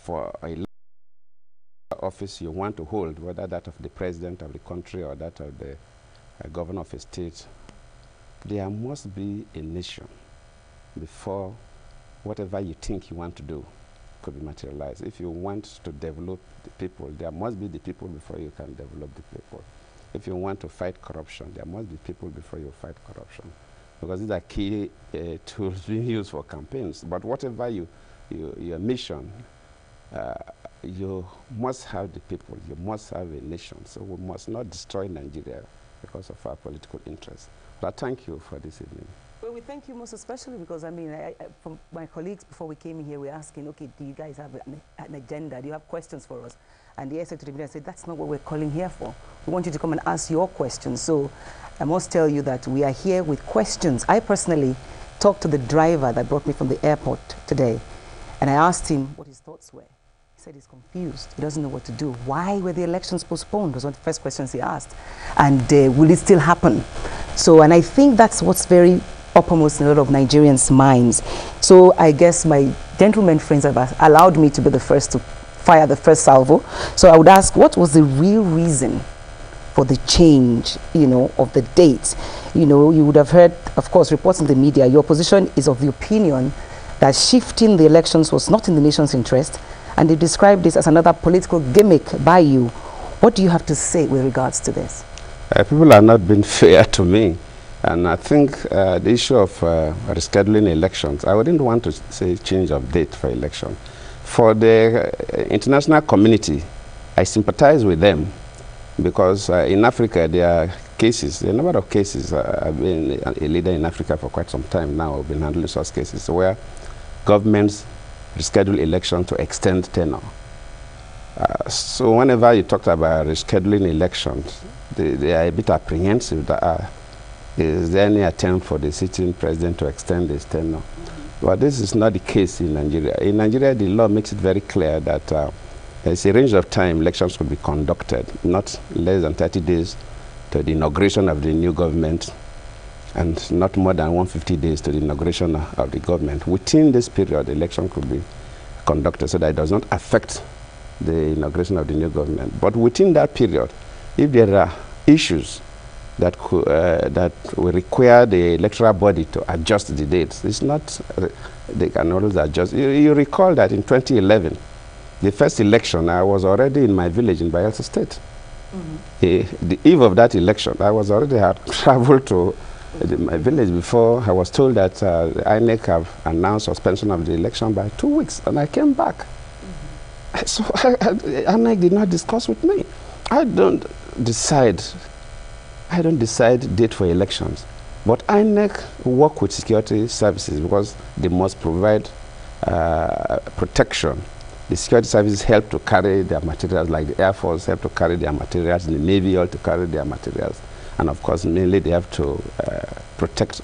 for a office you want to hold, whether that of the president of the country or that of the governor of a state, there must be a nation before whatever you think you want to do could be materialized. If you want to develop the people, there must be the people before you can develop the people. If you want to fight corruption, there must be people before you fight corruption. Because these are key tools being used for campaigns. But whatever your mission, you must have the people, you must have a nation. So we must not destroy Nigeria because of our political interests. But thank you for this evening. Well, we thank you most especially because, I mean, from my colleagues before we came in here, we're asking, okay, do you guys have an agenda? Do you have questions for us? And the Secretary said, that's not what we're calling here for. We want you to come and ask your questions. So I must tell you that we are here with questions. I personally talked to the driver that brought me from the airport today, and I asked him what his thoughts were. He said he's confused. He doesn't know what to do. Why were the elections postponed? Was one of the first questions he asked. And will it still happen? So, and I think that's what's very uppermost in a lot of Nigerians' minds. So I guess my gentlemen friends have allowed me to be the first to fire the first salvo. So I would ask, what was the real reason for the change, you know, of the date? You know, you would have heard, of course, reports in the media. Your opposition is of the opinion that shifting the elections was not in the nation's interest, and they described this as another political gimmick by you. What do you have to say with regards to this? People are not being fair to me. And I think the issue of rescheduling elections, I wouldn't want to say change of date for election. For the international community, I sympathize with them because in Africa there are cases, a number of cases. I've been a leader in Africa for quite some time now. I've been handling such cases where governments reschedule election to extend tenure. So whenever you talk about rescheduling elections, they are a bit apprehensive. Is there any attempt for the sitting president to extend his tenure? But this is not the case in Nigeria. In Nigeria, the law makes it very clear that there's a range of time elections could be conducted, not less than 30 days to the inauguration of the new government, and not more than 150 days to the inauguration of the government. Within this period, the election could be conducted so that it does not affect the inauguration of the new government. But within that period, if there are issues that will require the electoral body to adjust the dates, it's not, they can always adjust. You recall that in 2011, the first election, I was already in my village in Bayelsa State. The eve of that election, I was already had traveled to my village before I was told that INEC have announced suspension of the election by 2 weeks, and I came back. So INEC did not discuss with me. I don't decide date for elections, but INEC work with security services because they must provide protection. The security services help to carry their materials, like the Air Force help to carry their materials, the Navy help to carry their materials. And of course, mainly they have to protect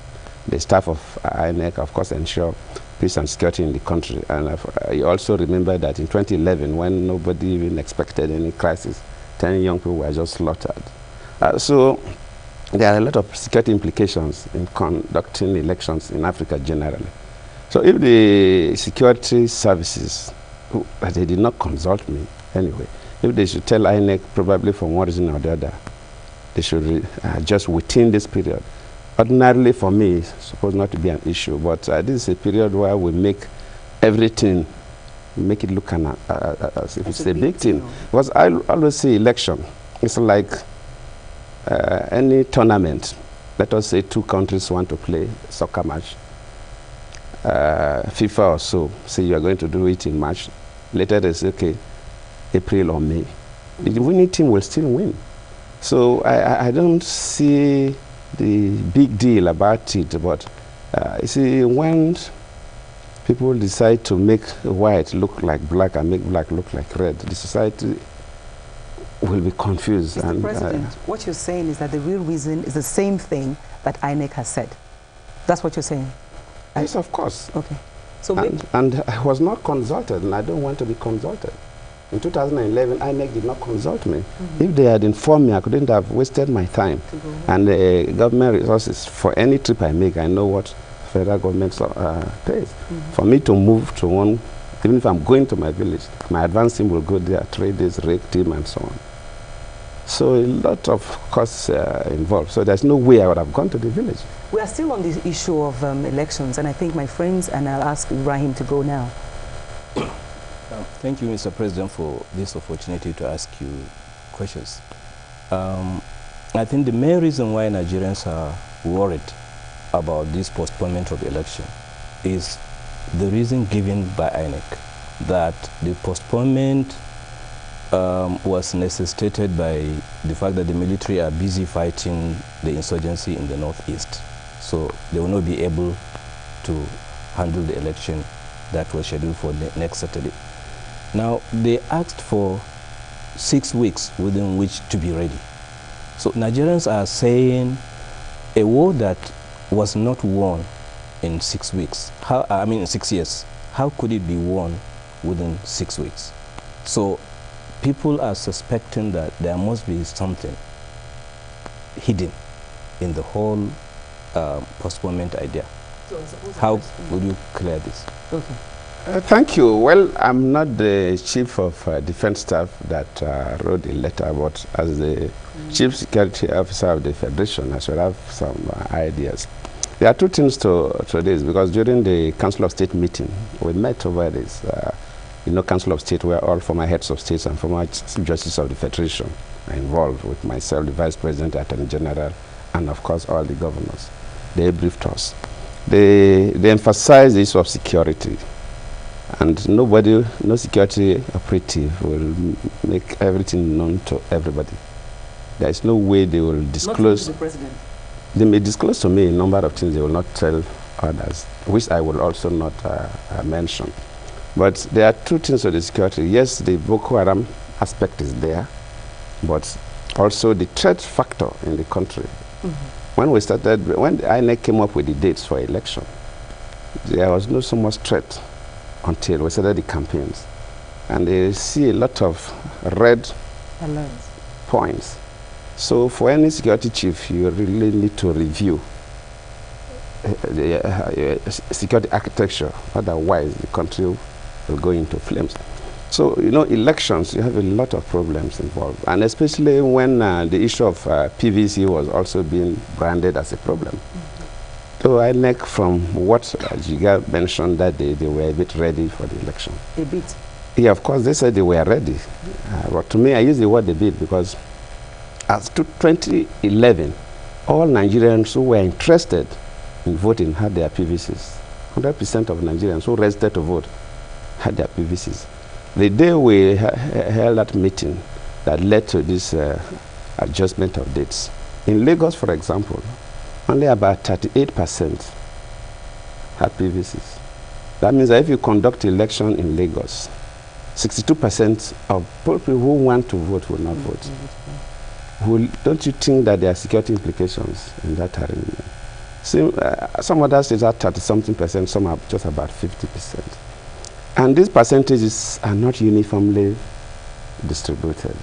the staff of INEC, of course, ensure peace and security in the country. And you also remember that in 2011, when nobody even expected any crisis, 10 young people were just slaughtered. So there are a lot of security implications in conducting elections in Africa generally. So if the security services, they did not consult me anyway, if they should tell INEC probably for one reason or the other, they should just within this period. Ordinarily for me, it's supposed not to be an issue, but this is a period where we make everything, make it look as if it's a big thing. Because I always say election, it's like any tournament. Let us say 2 countries want to play a soccer match. FIFA or so, say you are going to do it in March. Later they say, okay, April or May. The winning team will still win. So I don't see the big deal about it, but you see, when people decide to make white look like black and make black look like red, the society will be confused. Mr. President, what you're saying is that the real reason is the same thing that INEC has said. That's what you're saying? Yes, of course. Okay. So and I was not consulted, and I don't want to be consulted. In 2011, INEC did not consult me. If they had informed me, I couldn't have wasted my time and government resources. For any trip I make, I know what federal government pays. For me to move to one Even if I'm going to my village, my advance team will go there, 3 days, rake team, and so on. So a lot of costs involved. So there's no way I would have gone to the village. We are still on this issue of elections, and I think my friends, and I'll ask Ibrahim to go now. Thank you, Mr. President, for this opportunity to ask you questions. I think the main reason why Nigerians are worried about this postponement of the election is the reason given by INEC, that the postponement was necessitated by the fact that the military are busy fighting the insurgency in the northeast. So they will not be able to handle the election that was scheduled for next Saturday. Now, they asked for 6 weeks within which to be ready. So Nigerians are saying a war that was not won in 6 weeks, in 6 years, how could it be won within 6 weeks? So people are suspecting that there must be something hidden in the whole postponement idea. So how would you clear this? Okay. Thank you. Well, I'm not the chief of defense staff that wrote the letter, but as the chief security officer of the Federation, I should have some ideas. There are 2 things to this, because during the Council of State meeting, we met over this, Council of State, where all former heads of states and former justices of the Federation are involved, with myself, the Vice President, Attorney General, and of course all the governors. They briefed us. They emphasized the issue of security. And no security operative will make everything known to everybody. There is no way they will disclose. Not to the president. They may disclose to me a number of things they will not tell others, which I will also not mention. But there are 2 things to the security. Yes, the Boko Haram aspect is there, but also the threat factor in the country. When the INEC came up with the dates for election, there was no so much threat until we started the campaigns. And they see a lot of red points. So for any security chief, you really need to review the security architecture. Otherwise, the country will go into flames. So, elections, you have a lot of problems involved. And especially when the issue of PVC was also being branded as a problem. So INEC, from what Jiga mentioned that they were a bit ready for the election. A bit? Yeah, of course, they said they were ready. But to me, I use the word a bit because as to 2011, all Nigerians who were interested in voting had their PVCs. 100% of Nigerians who registered to vote had their PVCs. The day we held that meeting that led to this adjustment of dates, in Lagos, for example, only about 38% had PVCs. That means that if you conduct election in Lagos, 62% of people who want to vote will not vote. Don't you think that there are security implications in that arrangement? Some other states are 30-something%, some are just about 50%. And these percentages are not uniformly distributed.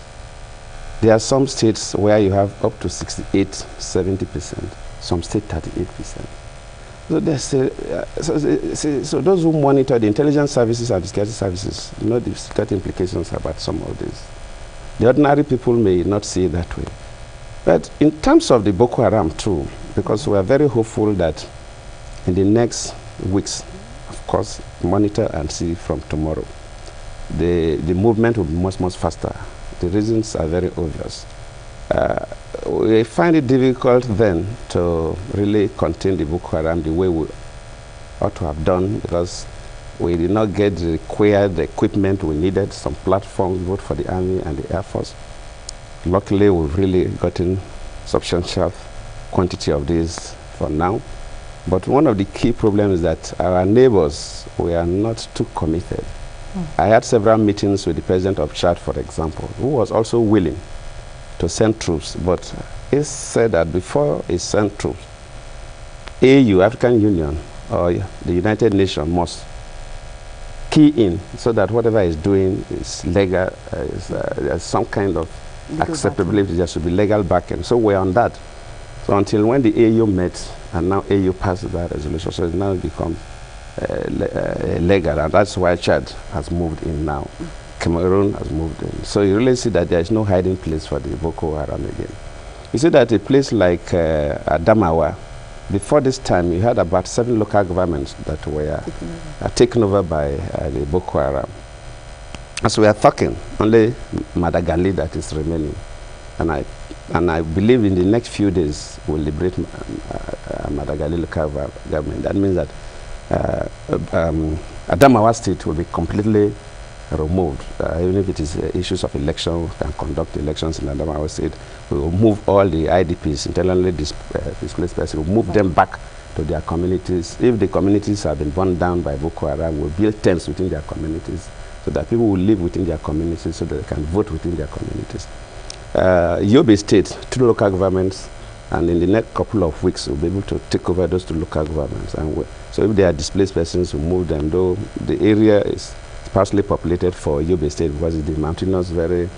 There are some states where you have up to 68-70%. Some state 38%. So those who monitor the intelligence services and the security services know the security implications about some of these. The ordinary people may not see it that way. But in terms of the Boko Haram too, because we are very hopeful that in the next weeks, of course, monitor and see from tomorrow, the movement will be much, much faster. The reasons are very obvious. We find it difficult then to really contain the Boko Haram the way we ought to have done, because we did not get the required equipment we needed, some platforms both for the Army and the Air Force. Luckily, we've really gotten substantial quantity of these for now. But one of the key problems is that our neighbors were not too committed. I had several meetings with the president of Chad, for example, who was also willing to send troops, but he said that before he sent troops, AU, African Union, or the United Nations must key in so that whatever he's doing is legal, there's some kind of legal acceptability, backing. There should be legal backing. So we're on that. So until when the AU met, and now AU passed that resolution, so it's now become legal, and that's why Chad has moved in now. Cameroon has moved in. So you really see that there is no hiding place for the Boko Haram again. You see that a place like Adamawa, before this time, you had about 7 local governments that were taken over by the Boko Haram. As we are talking, only Madagali that is remaining. And I believe in the next few days we'll liberate Madagali local government. That means that Adamawa state will be completely removed. Even if it is issues of election, can conduct elections in Adamawa state, we will move all the IDPs, internally displaced persons, we'll move them back to their communities. If the communities have been burned down by Boko Haram, we'll build tents within their communities so that people will live within their communities so that they can vote within their communities. Yobe State, 2 local governments, and in the next couple of weeks we'll be able to take over those 2 local governments. And so if they are displaced persons, we'll move them, though the area is sparsely populated for Yobe State because it's the mountainous, very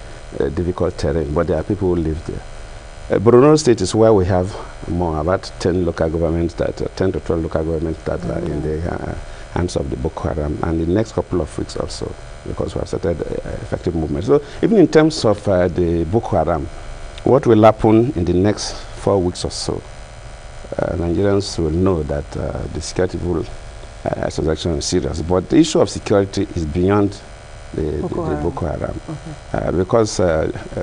difficult terrain, but there are people who live there. Borno State is where we have more, about 10 local governments, 10 to 12 local governments that are in the hands of the Boko Haram, and in the next couple of weeks also, because we have started effective movement. So even in terms of the Boko Haram, what will happen in the next 4 weeks or so, Nigerians will know that the security situation is serious. But the issue of security is beyond the Boko Haram. Because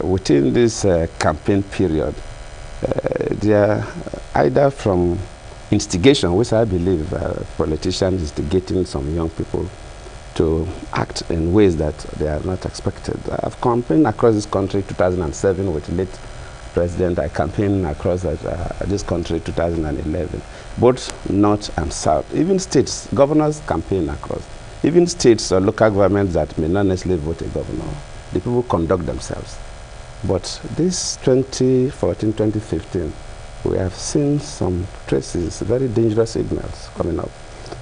within this campaign period, they are either from instigation, which I believe politicians instigating some young people to act in ways that they are not expected. I've campaigned across this country 2007 with the late president. I campaigned across this country 2011, both north and south. Even states, governors campaign across. Even states or local governments that may not necessarily vote a governor, the people conduct themselves. But this 2014, 2015, we have seen some traces, very dangerous signals coming up.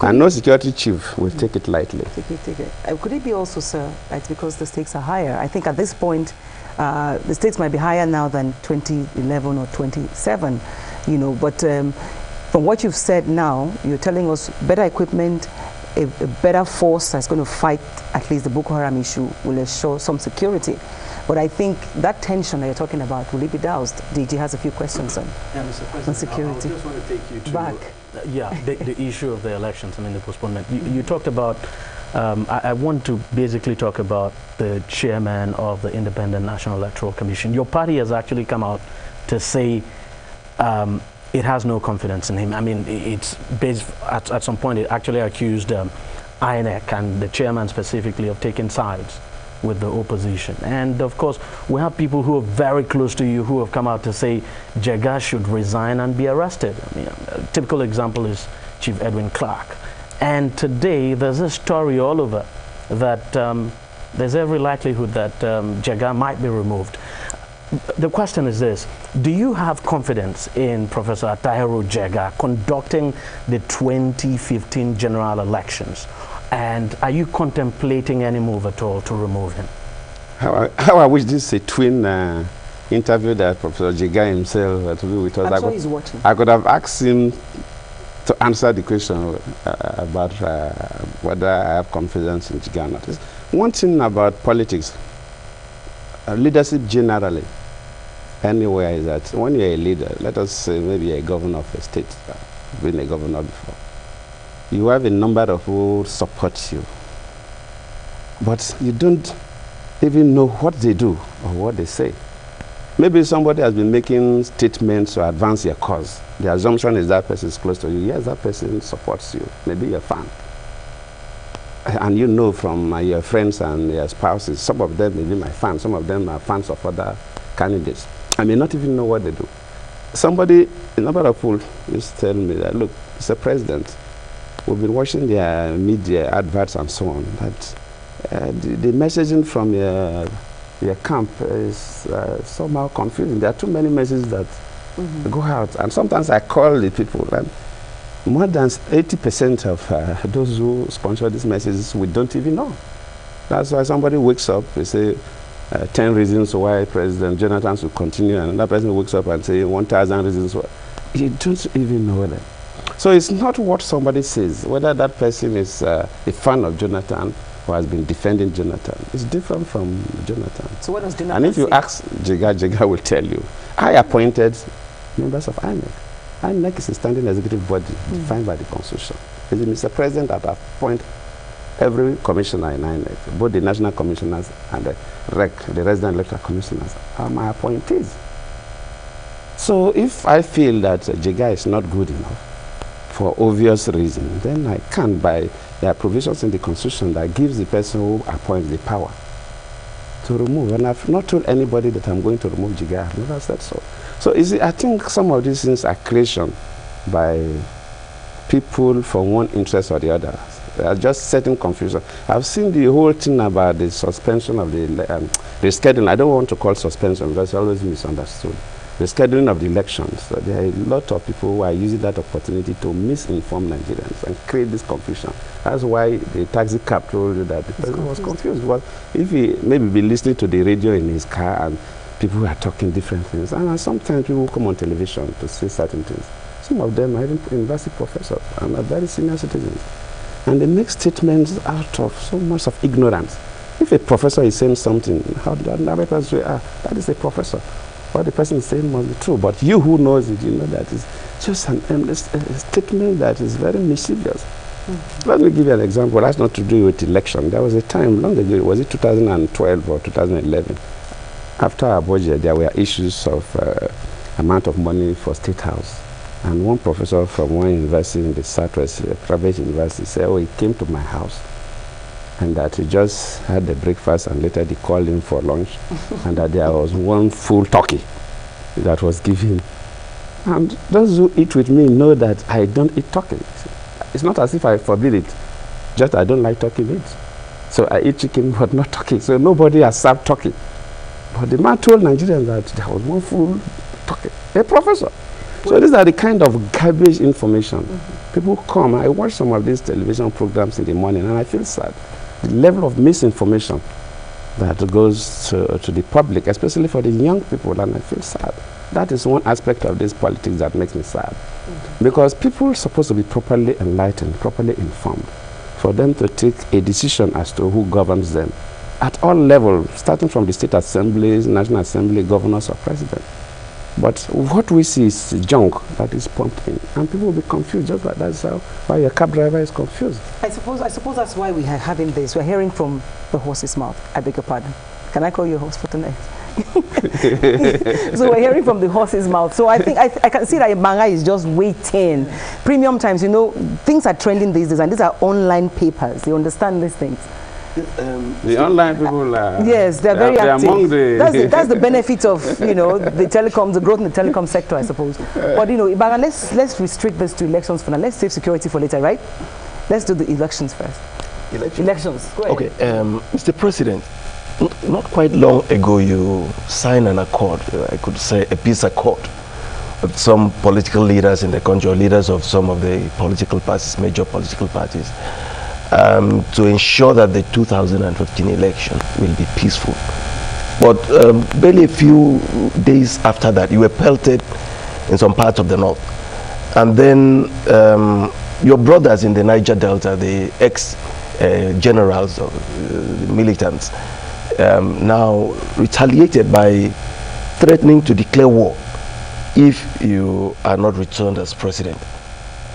And no security chief will take it lightly. Take it. Could it be also, sir, it's because the stakes are higher? I think at this point, the stakes might be higher now than 2011 or 27, you know, but from what you've said now, you're telling us better equipment, a better force that's going to fight at least the Boko Haram issue will ensure some security. But I think that tension that you're talking about, will it be doused? DG has a few questions on, on security. I just want to take you to back. The issue of the elections, I mean the postponement. You talked about, I want to basically talk about the chairman of the Independent National Electoral Commission. Your party has actually come out to say it has no confidence in him. I mean, it's based, at some point it actually accused INEC and the chairman specifically of taking sides with the opposition. And of course, we have people who are very close to you who have come out to say Jega should resign and be arrested. I mean, a typical example is Chief Edwin Clark. And today, there's a story all over that there's every likelihood that Jega might be removed. The question is this: do you have confidence in Professor Tahiru Jega conducting the 2015 general elections? And are you contemplating any move at all to remove him? How I wish this is a twin interview that Professor Jega himself to do with us. I'm sure he's watching. I could have asked him to answer the question about whether I have confidence in Jega or not. One thing about politics, leadership generally, anywhere, is that when you're a leader, let us say maybe you're a governor of a state, been a governor before, you have a number of who support you, but you don't even know what they do or what they say. Maybe somebody has been making statements to advance your cause. The assumption is that person is close to you. Yes, that person supports you. Maybe you're a fan. And you know from your friends and your spouses, some of them may be my fans, some of them are fans of other candidates. I may not even know what they do. Somebody, a number of people used to tell me that, look, it's a president. We've been watching their media adverts and so on. That the messaging from your camp is somehow confusing. There are too many messages that go out. And sometimes I call the people, and more than 80% of those who sponsor these messages, we don't even know. That's why somebody wakes up, they say 10 reasons why President Jonathan should continue, and another person wakes up and say 1,000 reasons why. You don't even know them. So it's not what somebody says, whether that person is a fan of Jonathan or has been defending Jonathan. It's different from Jonathan. So what does Jonathan And if you say? ask Jega, Jega will tell you, I appointed members of INEC. INEC is a standing executive body defined by the Constitution. It is Mr. President that appoints every commissioner in INEC, both the national commissioners and the REC, the resident electoral commissioners, are my appointees. So if I feel that Jega is not good enough, for obvious reasons, then I can, by there are provisions in the Constitution that gives the person who appoints the power to remove. And I've not told anybody that I'm going to remove Jega. I've never said so. So you see, I think some of these things are creation by people for one interest or the other. They are just setting confusion. I've seen the whole thing about the suspension of the scheduling. I don't want to call suspension because it's always misunderstood. The scheduling of the elections. So there are a lot of people who are using that opportunity to misinform Nigerians and create this confusion. That's why the taxi cab told you that the president was confused. Because if he maybe be listening to the radio in his car and people are talking different things, and sometimes people come on television to say certain things. Some of them are even university professors and are very senior citizens. And they make statements out of so much of ignorance. If a professor is saying something, how do another person say, that is a professor? What the person is saying must be true. But you who knows it, you know that it's just a statement that is very mischievous. Let me give you an example. That's not to do with election. There was a time long ago, was it 2012 or 2011? After Abuja, there were issues of amount of money for State House. And one professor from one university in the Southwest, a private university, said, oh, he came to my house and that he just had the breakfast and later they called him for lunch and that there was one full turkey that was given. And those who eat with me know that I don't eat turkey. It's not as if I forbid it, just I don't like turkey meat. So I eat chicken but not turkey. So nobody has served turkey. But the man told Nigerians that there was one full turkey, a professor. So these are the kind of garbage information. People come, I watch some of these television programs in the morning and I feel sad. The level of misinformation that goes to the public, especially for the young people, and I feel sad. That is one aspect of this politics that makes me sad. Because people are supposed to be properly enlightened, properly informed, for them to take a decision as to who governs them at all levels, starting from the state assemblies, national assembly, governors or president. But what we see is junk that is pumped in, and people will be confused. Just like that's why your cab driver is confused. I suppose that's why we are having this. We're hearing from the horse's mouth. I beg your pardon. Can I call you a horse for tonight? So we're hearing from the horse's mouth. So I think I can see that Manga is just waiting. Premium Times, you know, things are trending these days, and these are online papers. You understand these things? The online people are... Yes, they're very active. Among the that's the benefit of, you know, the telecoms, the growth in the telecom sector, I suppose. But, you know, Ibaga, let's restrict this to elections for now. Let's save security for later, right? Let's do the elections first. Elections. Go ahead. Okay, Mr. President, not quite long ago you signed an accord, I could say a peace accord, with some political leaders in the country, or leaders of some of the political parties, major political parties, to ensure that the 2015 election will be peaceful. But barely a few days after that, you were pelted in some parts of the north. And then your brothers in the Niger Delta, the ex-generals, militants, now retaliated by threatening to declare war if you are not returned as president.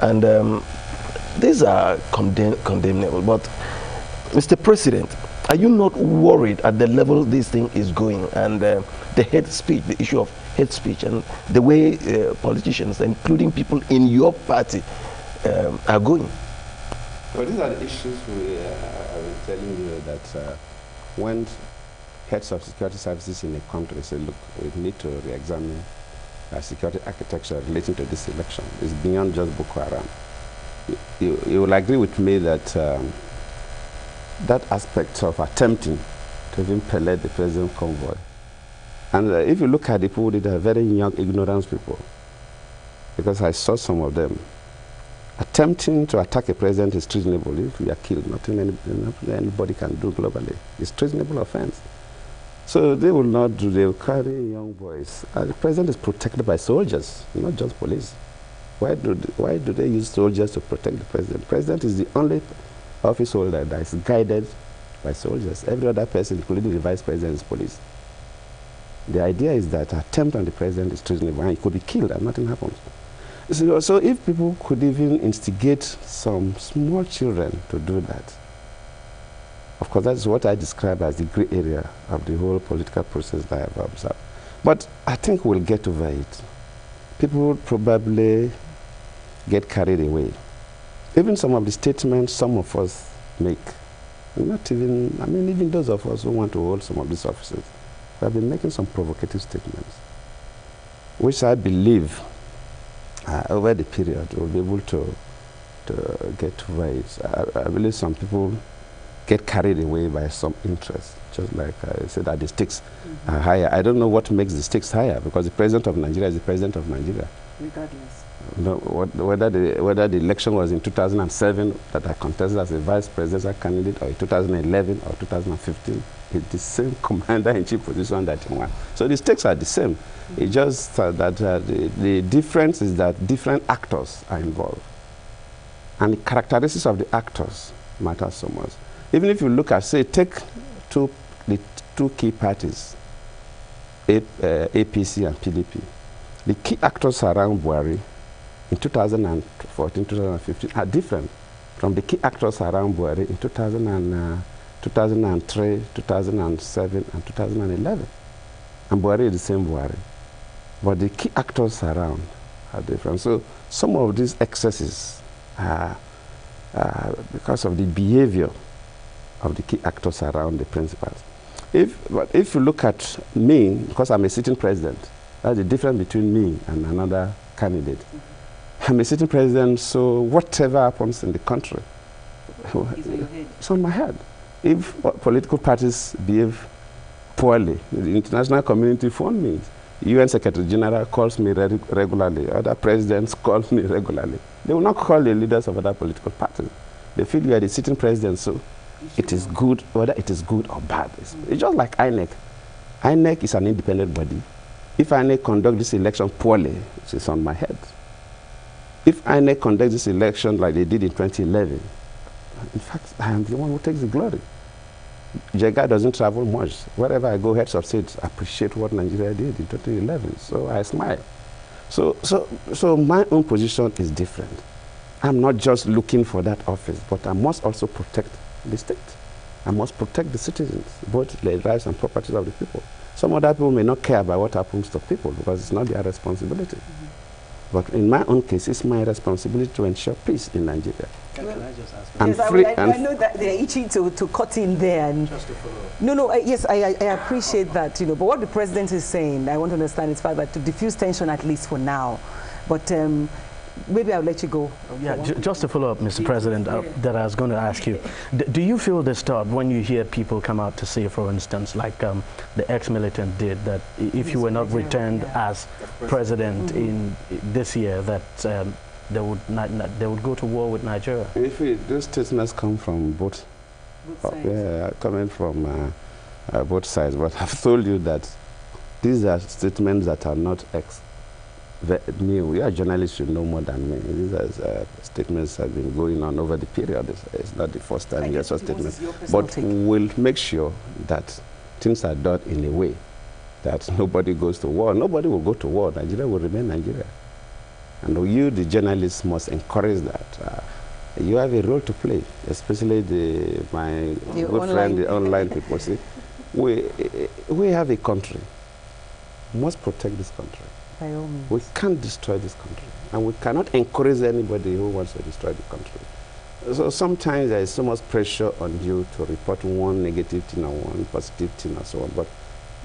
And these are condemnable. But, Mr. President, are you not worried at the level this thing is going, and the hate speech, the issue of hate speech, and the way politicians, including people in your party, are going? Well, these are the issues I was telling you that when heads of security services in a country say, look, we need to re-examine our security architecture relating to this election. It's beyond just Boko Haram. You will agree with me that that aspect of attempting to even pellet the president's convoy, and if you look at the people, they are very young, ignorant people, because I saw some of them. Attempting to attack a president is treasonable. If you are killed, nothing anybody can do globally. It's treasonable offense. So they will not do, they will carry young boys. The president is protected by soldiers, not just police. Why do they use soldiers to protect the president? The president is the only office holder that is guided by soldiers. Every other person, including the vice president, is police. The idea is that attempt on the president is treasonable and he could be killed and nothing happens. So if people could even instigate some small children to do that, of course, that's what I describe as the gray area of the whole political process that I have observed. But I think we'll get over it. People would probably get carried away. Even some of the statements some of us make, not even, I mean, even those of us who want to hold some of these offices, we have been making some provocative statements, which I believe over the period we'll be able to get over it. I believe some people get carried away by some interest, just like I said that the stakes are higher. I don't know what makes the stakes higher, because the president of Nigeria is the president of Nigeria. Regardless. No, whether the election was in 2007 that I contested as a vice presidential candidate, or in 2011 or 2015, it's the same commander-in-chief position that he won. So the stakes are the same. It's just that the difference is that different actors are involved. And the characteristics of the actors matter so much. Even if you look at, say, take the two key parties, APC and PDP, the key actors around Buhari in 2014, 2015 are different from the key actors around Buhari in 2003, 2007, and 2011. And Buhari is the same Buhari. But the key actors around are different. So some of these excesses are because of the behavior of the key actors around the principals. But if you look at me, because I'm a sitting president, that's the difference between me and another candidate. I'm a sitting president, so whatever happens in the country, it's on my head. If political parties behave poorly, the international community phone me. UN Secretary General calls me regularly. Other presidents call me regularly. They will not call the leaders of other political parties. They feel you are the sitting president, so it is good, whether it is good or bad. It's just like INEC. INEC is an independent body. If INEC conduct this election poorly, it is on my head. If INEC conducts this election like they did in 2011, in fact, I am the one who takes the glory. Jega doesn't travel much. Wherever I go, heads of states appreciate what Nigeria did in 2011, so I smile. So my own position is different. I'm not just looking for that office, but I must also protect the state. I must protect the citizens, both the lives and properties of the people. Some other people may not care about what happens to people because it's not their responsibility. But in my own case, it's my responsibility to ensure peace in Nigeria. Can I just ask you? Yes, I know that they're itching to cut in there. And just to follow up. Yes, I appreciate that, But what the president is saying, I want to understand is that to diffuse tension at least for now. But maybe I'll let you go. Yeah, just to follow up, Mr. President, that I was going to ask you. Do you feel disturbed when you hear people come out to say, for instance, like the ex-militant did, that if you were not returned as president in this year, that they would go to war with Nigeria? Those statements come from both sides. Coming from both sides. But I've told you that these are statements that are not new. You are journalists, you know more than me. These are statements have been going on over the period. It's not the first time you saw statements. But we'll make sure that things are done in a way that nobody goes to war. Nobody will go to war. Nigeria will remain Nigeria. And you, the journalists, must encourage that. You have a role to play, especially my good friend, the online people. See, we have a country. We must protect this country. By all means. We can't destroy this country, and we cannot encourage anybody who wants to destroy the country. So sometimes there is so much pressure on you to report one negative thing or one positive thing or so on. But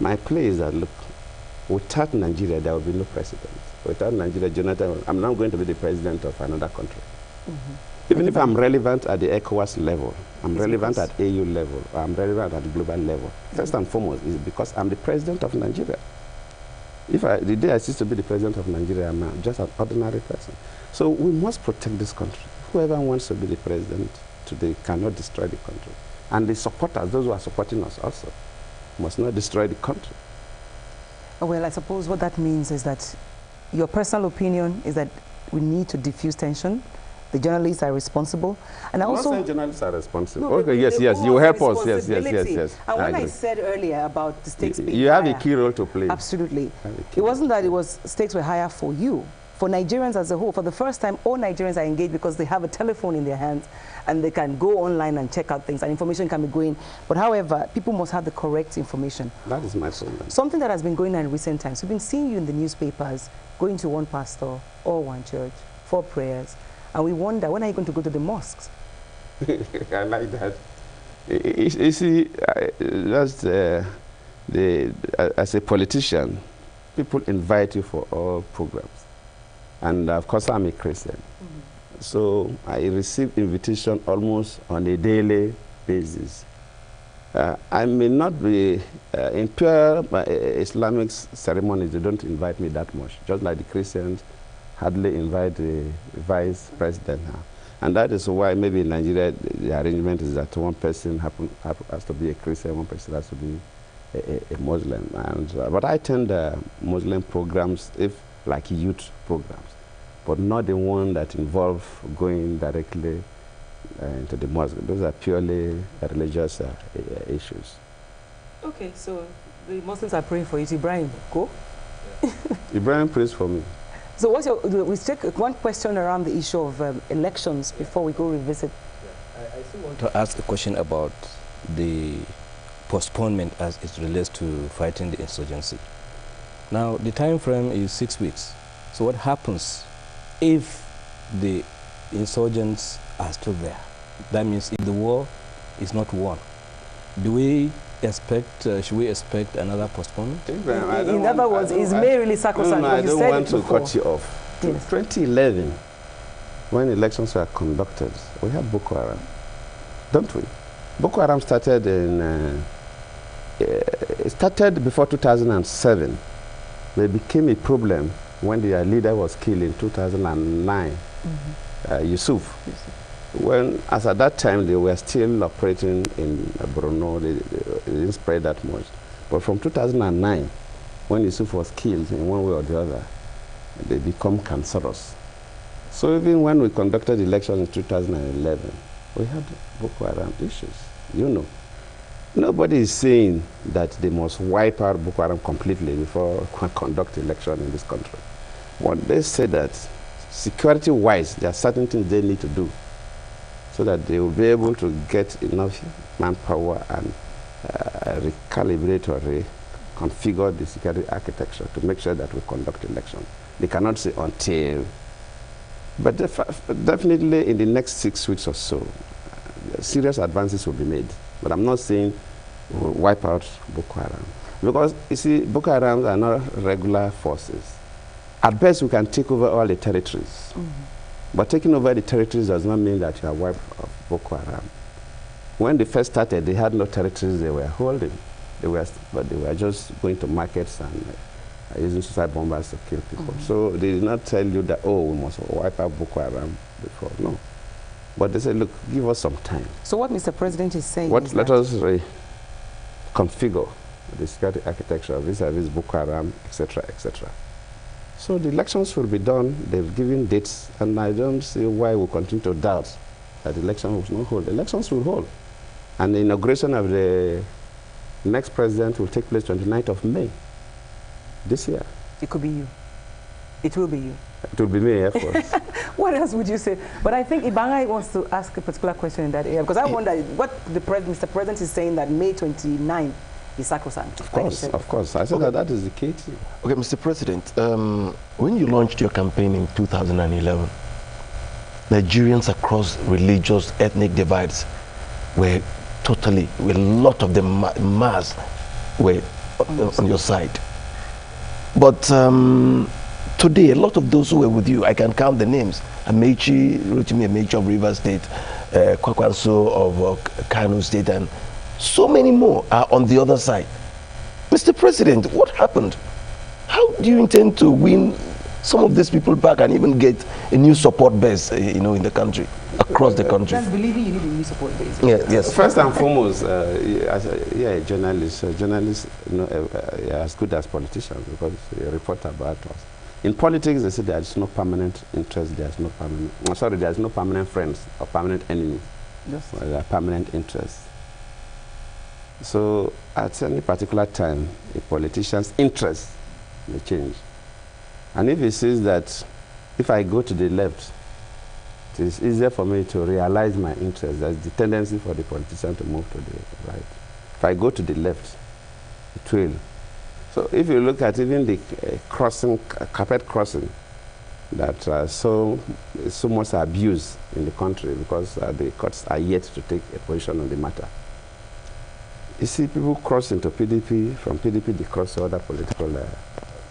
my play is that, look, without Nigeria, there will be no president. Without Nigeria, Jonathan, I'm not going to be the president of another country. Even if I'm relevant at the ECOWAS level, I'm relevant at AU level, or I'm relevant at the global level. First and foremost is because I'm the president of Nigeria. The day I cease to be the president of Nigeria, I'm just an ordinary person. So we must protect this country. Whoever wants to be the president today cannot destroy the country. And the supporters, those who are supporting us also, must not destroy the country. Well, I suppose what that means is that your personal opinion is that we need to diffuse tension. The journalists are responsible, and I'm also not saying journalists are responsible. No, Okay, yes, they you all have help us. Yes. responsibility. And when I agree. said earlier about the stakes being You have higher, a key role to play. absolutely. It wasn't that it was stakes were higher for you. For Nigerians as a whole, for the first time, all Nigerians are engaged because they have a telephone in their hands and they can go online and check out things and information can be going. But however, people must have the correct information. That is my problem. Something that has been going on in recent times, we've been seeing you in the newspapers, going to one pastor or one church for prayers. And we wonder, when are you going to go to the mosques? I like that. You see, that's as a politician, people invite you for all programs. And of course, I'm a Christian. So I receive invitation almost on a daily basis. I may not be in pure Islamic ceremonies, they don't invite me that much, just like the Christians hardly invite the vice president now. And that is why maybe in Nigeria the arrangement is that one person has to be a Christian, one person has to be a Muslim. And, but I attend Muslim programs, if like youth programs, but not the one that involve going directly into the mosque. Those are purely religious issues. Okay, so the Muslims are praying for you. Ibrahim, go. Ibrahim prays for me. So what's your, we take one question around the issue of elections before we go revisit. I still want to ask a question about the postponement as it relates to fighting the insurgency. Now, the time frame is 6 weeks. So what happens if the insurgents are still there? That means if the war is not won, do we expect, should we expect another postponement? In other words, is May really sacrosanct? No, I don't want to before. cut you off. Yes. 2011, when elections were conducted, we had Boko Haram, don't we? Boko Haram started in, it started before 2007. They became a problem when their leader was killed in 2009, Yusuf. When, as at that time, they were still operating in Borno, they didn't spread that much. But from 2009, when Yusuf was killed in one way or the other, they become cancerous. So even when we conducted elections in 2011, we had Boko Haram issues, you know. Nobody is saying that they must wipe out Boko Haram completely before we can conduct election in this country. But they say that security-wise, there are certain things they need to do so that they will be able to get enough manpower and recalibrate or reconfigure the security architecture to make sure that we conduct election. They cannot say until, but definitely in the next 6 weeks or so, serious advances will be made. But I'm not saying we'll wipe out Boko Haram. Because, you see, Boko Haram are not regular forces. At best, we can take over all the territories. But taking over the territories does not mean that you are wiped off Boko Haram. When they first started, they had no territories they were holding. But they were just going to markets and using suicide bombers to kill people. So they did not tell you that, oh, we must wipe out Boko Haram before. No. But they said, look, give us some time. So what Mr. President is saying is let us reconfigure the security architecture vis-a-vis Boko Haram, etc., etc. So the elections will be done. They've given dates, and I don't see why we continue to doubt that the election will not hold. The elections will hold. And the inauguration of the next president will take place 29th of May this year. It could be you. It will be you. It will be me, of course. What else would you say? But I think Ibangai wants to ask a particular question in that area, because I wonder what Mr. President is saying, that May 29 is sacrosanct. Of course, of course. I said that is the key. Okay, Mr. President, when you launched your campaign in 2011, Nigerians across religious, ethnic divides were totally, a lot of the mass were on your side. But today, a lot of those who were with you, I can count the names: Rotimi Amechi of Rivers State, Kwakwanso of Kano State, and so many more are on the other side. Mr. President, what happened? How do you intend to win some of these people back and even get a new support base, in the country, across the country? That's believing you need a new support base. Yes. First and foremost, as a journalist, journalists are as good as politicians because they report about us. In politics, they say there is no permanent interest, there is no permanent, there is no permanent friends or permanent enemies. Yes. Well, there are permanent interests. So at any particular time, a politician's interest may change. And if he says that if I go to the left, it is easier for me to realize my interest. There's the tendency for the politician to move to the right. If I go to the left, it will. So if you look at even the carpet crossing, that so much abuse in the country because the courts are yet to take a position on the matter. You see people cross into PDP, from PDP they cross to other political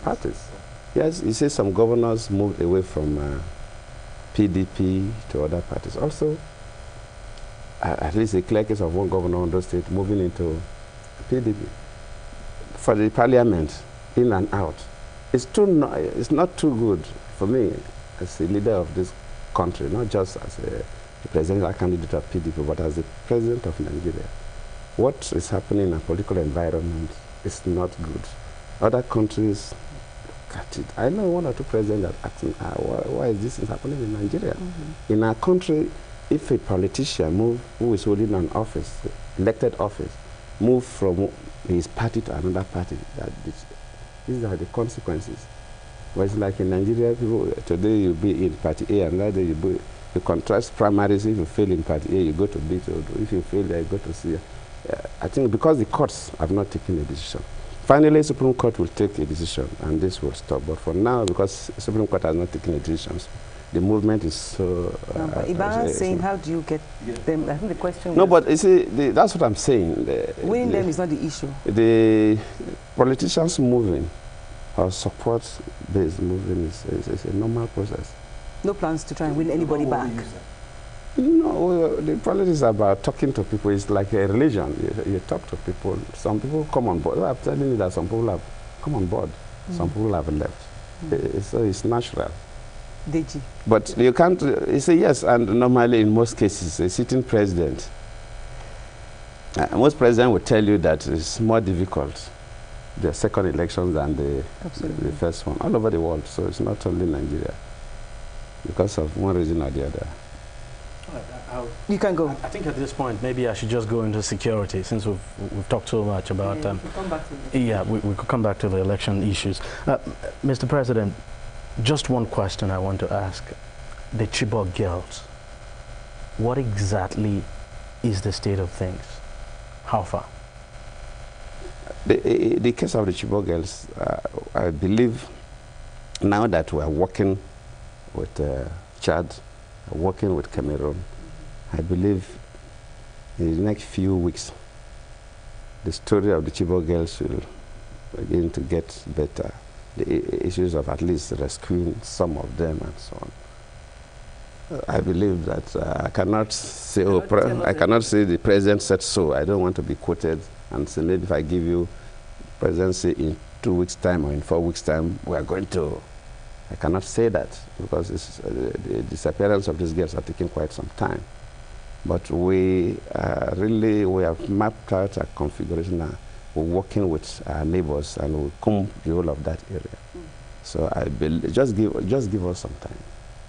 parties. Yes, you see some governors moved away from PDP to other parties. Also, at least a clear case of one governor in the state moving into PDP. For the parliament, in and out, it's not too good for me as a leader of this country, not just as a presidential candidate of PDP, but as the president of Nigeria. What is happening in a political environment is not good. Other countries got it. I know one or two presidents that asking, why is this happening in Nigeria? Mm-hmm. In our country, if a politician who is holding an office, elected office, move from his party to another party, these are the consequences. But it's like in Nigeria, people, today you be in party A, and another day you contrast primaries. If you fail in party A, you go to B. If you fail there, you go to C. I think because the courts have not taken a decision. Finally, Supreme Court will take a decision, and this will stop. But for now, because Supreme Court has not taken a decision, the movement is so... but Ibarra is saying, how do you get them? I think the question no, but you see, that's what I'm saying. Winning them is not the issue. The politicians moving or support-based moving is a normal process. No plans to try and win anybody back? No, the politics is about talking to people. It's like a religion. You talk to people. Some people come on board. I'm telling you that some people have come on board. Some people have left. So it's natural. DG. But you can't, you say yes, and normally in most cases, a sitting president, most presidents will tell you that it's more difficult, the second election than the first one, all over the world. So it's not only Nigeria, because of one reason or the other. You can go. I think at this point, maybe I should just go into security, since we've talked so much about... we could come back to we could come back to the election issues. Mr. President, just one question I want to ask. The Chibok girls, what exactly is the state of things? How far? The case of the Chibok girls, I believe now that we are working with Chad, working with Cameroon, I believe in the next few weeks, the story of the Chibok girls will begin to get better. The issues of at least rescuing some of them and so on. I believe that I cannot say, I cannot say the president said so. I don't want to be quoted and say maybe if I give you presidency in 2 weeks' time or in 4 weeks' time, we are going to. I cannot say that because the disappearance of these girls are taking quite some time. But we have mapped out a configuration now. We're working with our neighbors and we'll comb the whole of that area. So I believe, just give us some time.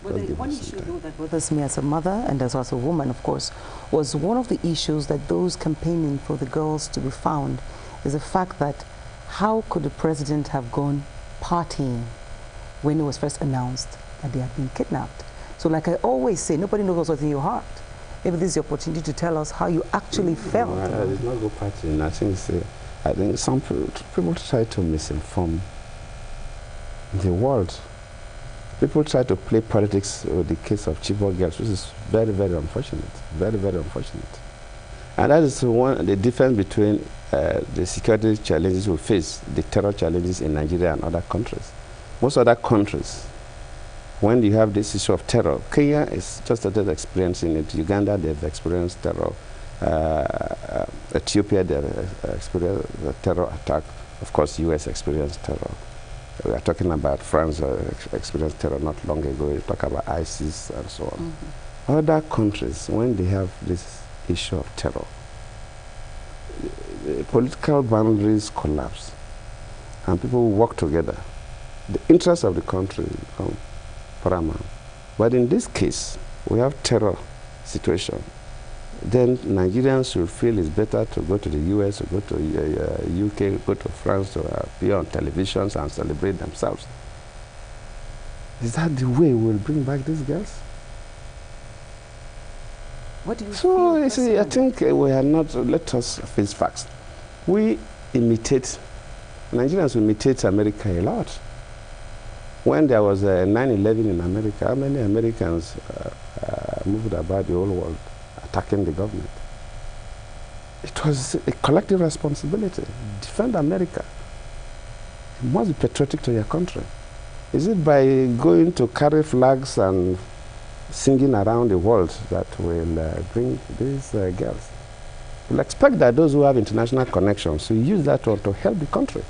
But the one issue though that bothers me as a mother and as also a woman, of course, was one of the issues that those campaigning for the girls to be found is the fact that how could the president have gone partying when it was first announced that they had been kidnapped? So like I always say, nobody knows what's in your heart. Maybe this is your opportunity to tell us how you actually felt. I did not go partying. I think some people try to misinform the world. People try to play politics with the case of Chibok girls, which is very, very unfortunate. Very, very unfortunate. And that is the difference between the security challenges we face, the terror challenges in Nigeria and other countries. Most other countries, when you have this issue of terror, Kenya is just started experiencing it. Uganda, they've experienced terror. Ethiopia, they've experienced a terror attack. Of course, U.S. experienced terror. We are talking about France experienced terror not long ago. We talk about ISIS and so on. Other countries, when they have this issue of terror, the political boundaries collapse and people work together the interests of the country become paramount. But in this case, we have terror situation. Then Nigerians will feel it's better to go to the US, or go to UK, go to France, to be on televisions and celebrate themselves. Is that the way we'll bring back these girls? What do you So, feel you see, I personally? think we are not, let us face facts. We imitate, Nigerians imitate America a lot. When there was a 9/11 in America, how many Americans moved about the whole world attacking the government? It was a collective responsibility. Defend America. You must be patriotic to your country. Is it by going to carry flags and singing around the world that will bring these girls? We'll expect that those who have international connections will use that one to help the country,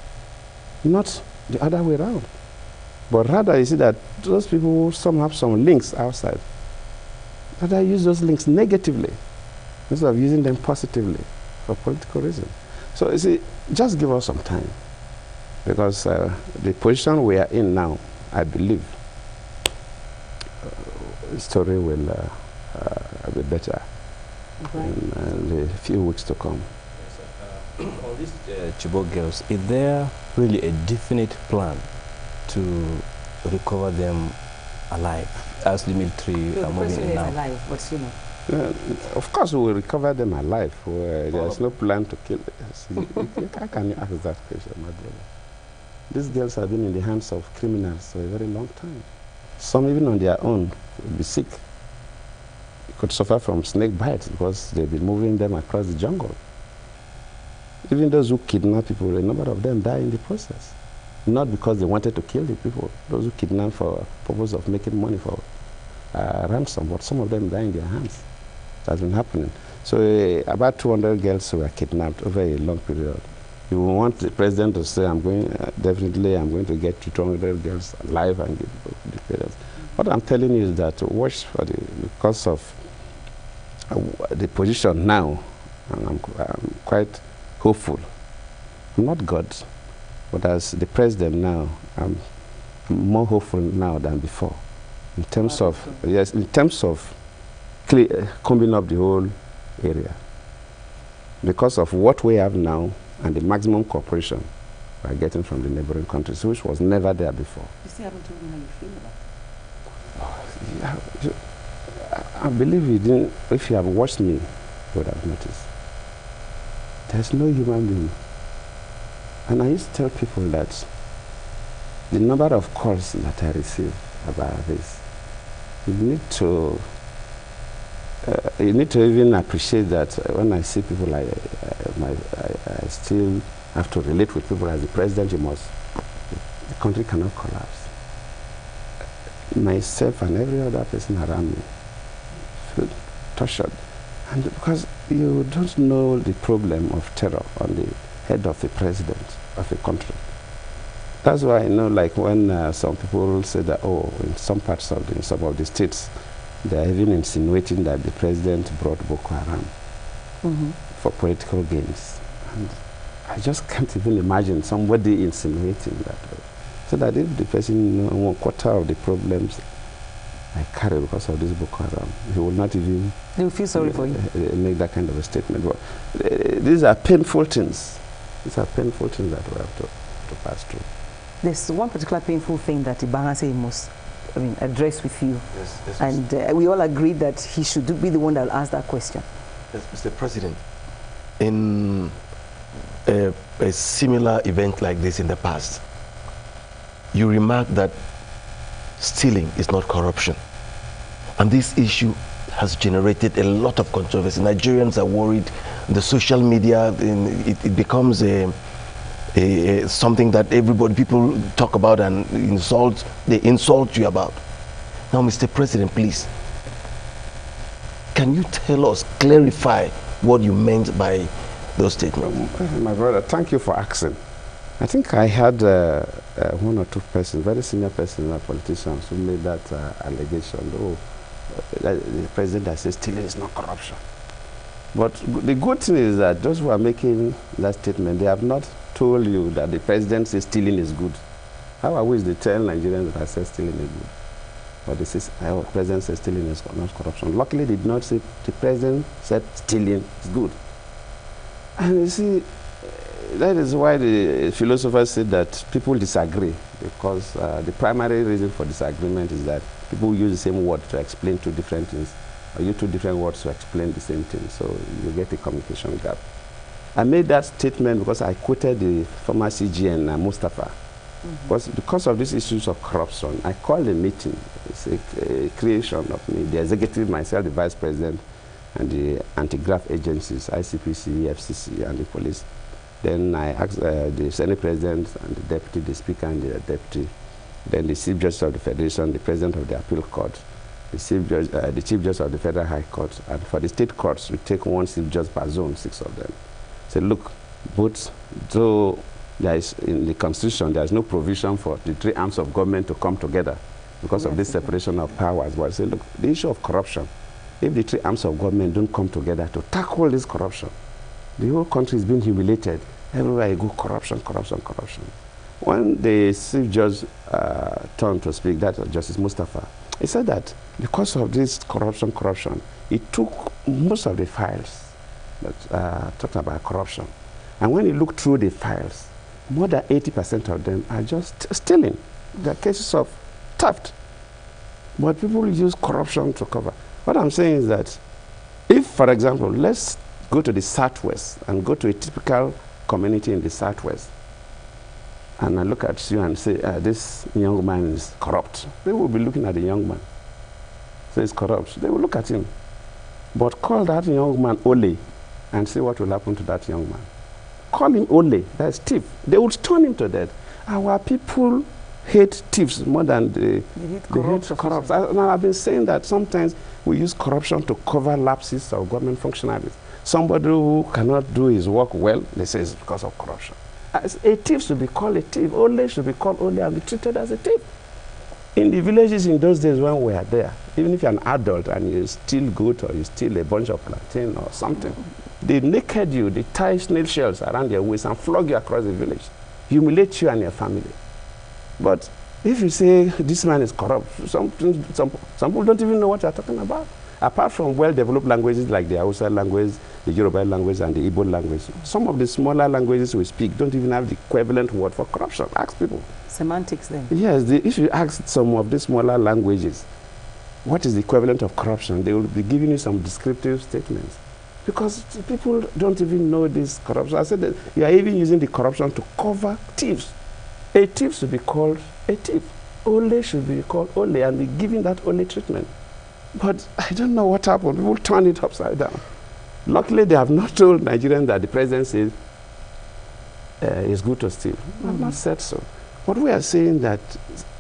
not the other way around. But rather, you see that those people who some have some links outside, rather use those links negatively instead of using them positively for political reasons. So you see, just give us some time, because the position we are in now, I believe, the story will be better in the few weeks to come. On these Chibok girls, is there really a definite plan to recover them alive as the military So are the moving person in is now? alive, but you know. Of course, we will recover them alive. There's no plan to kill them. How can you ask that question, my brother? These girls have been in the hands of criminals for a very long time. Some even on their own will be sick. They could suffer from snake bites because they've been moving them across the jungle. Even those who kidnap people, a number of them die in the process. Not because they wanted to kill the people. Those who kidnap for purpose of making money for ransom, but some of them die in their hands. That's been happening. So about 200 girls were kidnapped over a long period. You want the president to say, I'm going, definitely I'm going to get 200 girls alive and give the parents. What I'm telling you is that watch for because of the position now, and I'm quite hopeful. I'm not God, but as the president now, I'm more hopeful now than before. In terms of, yes, in terms of combing up the whole area. Because of what we have now and the maximum cooperation we are getting from the neighboring countries, which was never there before. You still haven't told me how you feel about it. Yeah, I believe you didn't, if you have watched me, you would have noticed. There's no human being. And I used to tell people that the number of calls that I receive about this, you need to even appreciate that when I see people, I still have to relate with people. As the president, the country cannot collapse. Myself and every other person around me feel tortured. And because you don't know the problem of terror on the head of the president of a country. That's why I know, like when some people say that, oh, in some parts of some of the states, they are even insinuating that the president brought Boko Haram for political gains. And I just can't even imagine somebody insinuating that. So that if the person, 1/4 of the problems I carry because of this Boko Haram, he will not even They will feel sorry for you. make that kind of a statement. But these are painful things. These are painful things that we have to pass through. There's one particular painful thing that Ibahase must address with you. Yes, And we all agreed that he should be the one that will ask that question. yes, Mr. President, in a similar event like this in the past, you remarked that stealing is not corruption. And this issue has generated a lot of controversy. Nigerians are worried. The social media, it becomes something that people talk about and they insult you about. Now, Mr. President, please, can you tell us, clarify what you meant by those statements? My brother, thank you for asking. I think I had one or two persons, very senior persons, politicians, who made that allegation. Oh, the president has said stealing is not corruption. But the good thing is that those who are making that statement, they have not told you that the president says stealing is good. How I wish they tell Nigerians that I said stealing is good. But this is, our president said stealing is not corruption. Luckily, they did not say, the president said stealing is good. And you see, that is why the philosophers said that people disagree, because the primary reason for disagreement is that people use the same word to explain two different things, or use two different words to explain the same thing, so you get a communication gap. I made that statement because I quoted the former CGN, Mustafa. Because of these issues of corruption, I called a meeting. It's a creation of me, the executive, myself, the vice president, and the anti-graft agencies, ICPC, FCC, and the police. Then I asked the Senate President and the Deputy, the Speaker and the Deputy, then the Chief Justice of the Federation, the President of the Appeal Court, the Chief Justice of the Federal High Court, and for the state courts, we take one Chief Justice per zone, 6 of them. Say, look, both, though there is in the Constitution, there is no provision for the 3 arms of government to come together because of this separation of powers. But I say, look, the issue of corruption, if the 3 arms of government don't come together to tackle this corruption, the whole country is being humiliated. Everywhere you go, corruption, corruption, corruption. When the Chief Judge turned to speak, that was Justice Mustafa, he said that because of this corruption, he took most of the files that talked about corruption. And when he looked through the files, more than 80% of them are just stealing. They're cases of theft. But people use corruption to cover. What I'm saying is that if, for example, let's go to the Southwest and go to a typical community in the Southwest, and I look at you and say, this young man is corrupt. They will be looking at the young man. Say he's corrupt. They will look at him. But call that young man Ole and see what will happen to that young man. Call him Ole, that's thief. They would stone him to death. Our people hate thieves more than they hate corrupt. Now, I've been saying that sometimes we use corruption to cover lapses of government functionaries. Somebody who cannot do his work well, they say it's because of corruption. As a thief should be called a thief. Ole should be called Ole and be treated as a thief. In the villages in those days when we were there, even if you're an adult and you steal goat or you steal a bunch of plantain or something, they naked you, they tie snail shells around your waist and flog you across the village, humiliate you and your family. But if you say this man is corrupt, some people don't even know what you're talking about. Apart from well-developed languages like the Hausa language, the Yoruba language, and the Igbo language, some of the smaller languages we speak don't even have the equivalent word for corruption. Ask people. Semantics then? Yes, if you ask some of the smaller languages, what is the equivalent of corruption, they will be giving you some descriptive statements. Because people don't even know this corruption. I said that you are even using the corruption to cover thieves. A thief should be called a thief. Ole should be called Ole and be given that Ole treatment. But I don't know what happened. People turn it upside down. Luckily, they have not told Nigerians that the president says it's good to steal. I've not said so. But we are saying that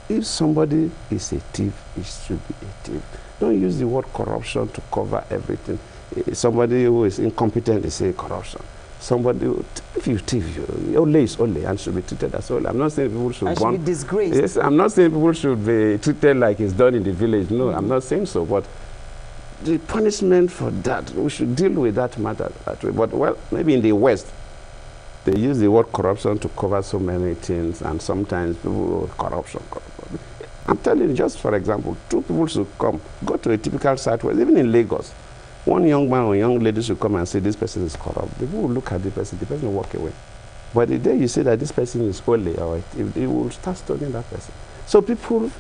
if somebody is a thief, it should be a thief. Don't use the word corruption to cover everything. Somebody who is incompetent, they say corruption. Somebody, if you thief, Ole is Ole and should be treated as Ole. I'm not saying people should be disgraced. Yes, I'm not saying people should be treated like it's done in the village. No, I'm not saying so. But the punishment for that, we should deal with that matter that way. But, well, maybe in the West, they use the word corruption to cover so many things, and sometimes people, corruption. I'm telling you, just for example, 2 people should come, go to a typical Southwest, even in Lagos. One young man or young lady should come and say this person is corrupt. People will look at the person will walk away. But the day you say that this person is holy, or it will start stoning that person. So people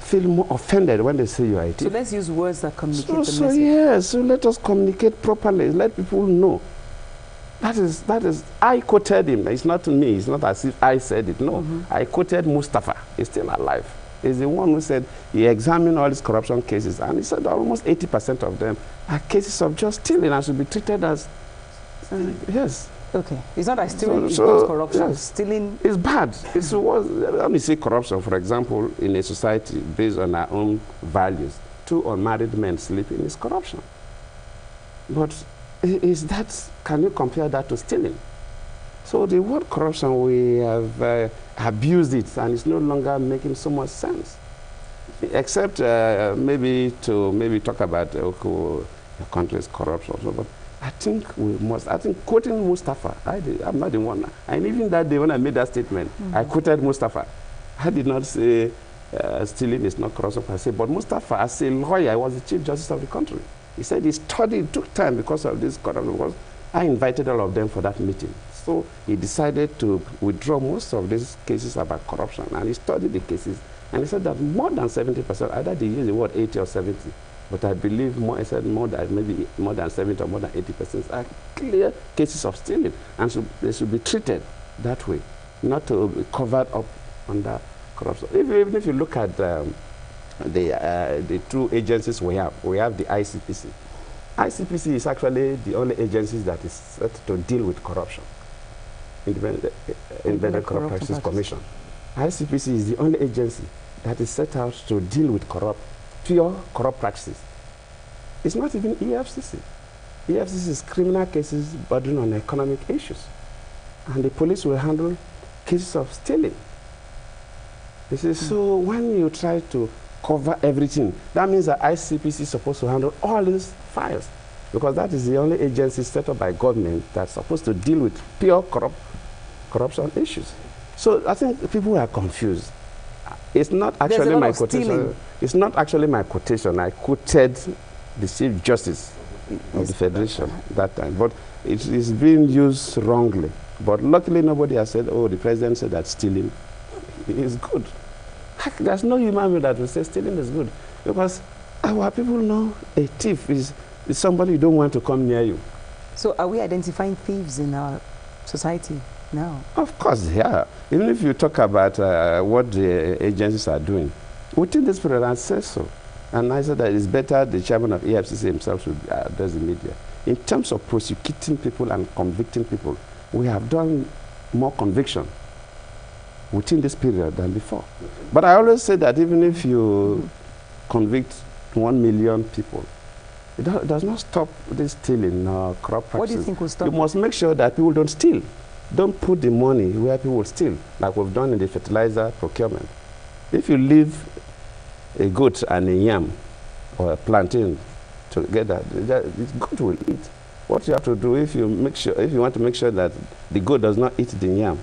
feel more offended when they say you are a thief. So let's use words that communicate the message. Yes, so let us communicate properly. Let people know. That is, I quoted him. It's not me. It's not as if I said it. No, I quoted Mustafa. He's still alive. He's the one who said he examined all these corruption cases, and he said almost 80% of them are cases of just stealing and should be treated as, yes. Okay, it's not that stealing is not corruption. Yes. Stealing is bad. It's let me say corruption, for example, in a society based on our own values. 2 unmarried men sleeping is corruption. But is that, can you compare that to stealing? So the word corruption, we have abused it, and it's no longer making so much sense. Except maybe to talk about your country's corruption. But I think we must, I think quoting Mustafa, I'm not the one. And even that day when I made that statement, I quoted Mustafa. I did not say stealing is not corruption. I said, but Mustafa, as a lawyer, was the Chief Justice of the country. He said he studied, it took time because of this corruption. Because I invited all of them for that meeting. So he decided to withdraw most of these cases about corruption. And he studied the cases. And he said that more than 70%, either they use the word 80 or 70, but I believe more, I said more than, maybe more than 70 or more than 80% are clear cases of stealing. And so they should be treated that way, not to be covered up under corruption. Even if you look at the two agencies we have the ICPC. ICPC is actually the only agency that is set to deal with corruption. Independent Corrupt Practices Commission. ICPC is the only agency that is set out to deal with pure corrupt practices. It's not even EFCC. EFCC is criminal cases bordering on economic issues. And the police will handle cases of stealing. This is so when you try to cover everything, that means that ICPC is supposed to handle all these files, because that is the only agency set up by government that's supposed to deal with pure corruption issues. So I think people are confused. It's not actually my quotation. It's not actually my quotation. I quoted the Chief Justice of the Federation that time, but it is being used wrongly. But luckily, nobody has said, "Oh, the president said that stealing is good." There's no human being that will say stealing is good, because our people know a thief is somebody you don't want to come near you. So are we identifying thieves in our society now? Of course, yeah. Even if you talk about what the agencies are doing, within this period, I said so. And I said that it's better the chairman of EFCC himself should address the media. In terms of prosecuting people and convicting people, we have done more conviction within this period than before. But I always say that even if you convict 1 million people, it does not stop this stealing or corrupt practices. What do you think will stop? You must make sure that people don't steal. Don't put the money where people steal, like we've done in the fertilizer procurement. If you leave a goat and a yam or a plantain together, the goat will eat. What you have to do, if you want to make sure that the goat does not eat the yam,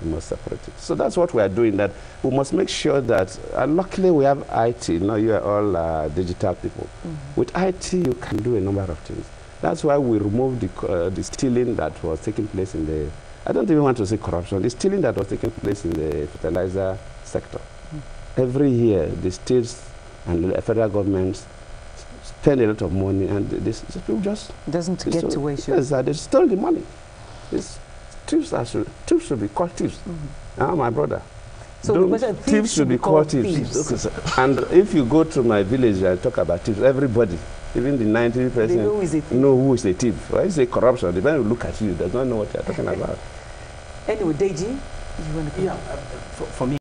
you must separate it. So that's what we are doing, that we must make sure that, luckily we have IT, you know, you are all digital people. With IT, you can do a number of things. That's why we removed the stealing that was taking place in the, I don't even want to say corruption, the stealing that was taking place in the fertilizer sector. Every year, the states and the federal governments spend a lot of money, and these people just... Doesn't get to where it should. Yes, they stole the money. Thieves should be called thieves. My brother. So thieves should be called thieves. And if you go to my village and talk about thieves, everybody, even the 90%, know who is a thief. When you say corruption, the man will look at you, does not know what you are talking about. Anyway, Deji, you want to come? Yeah, for me,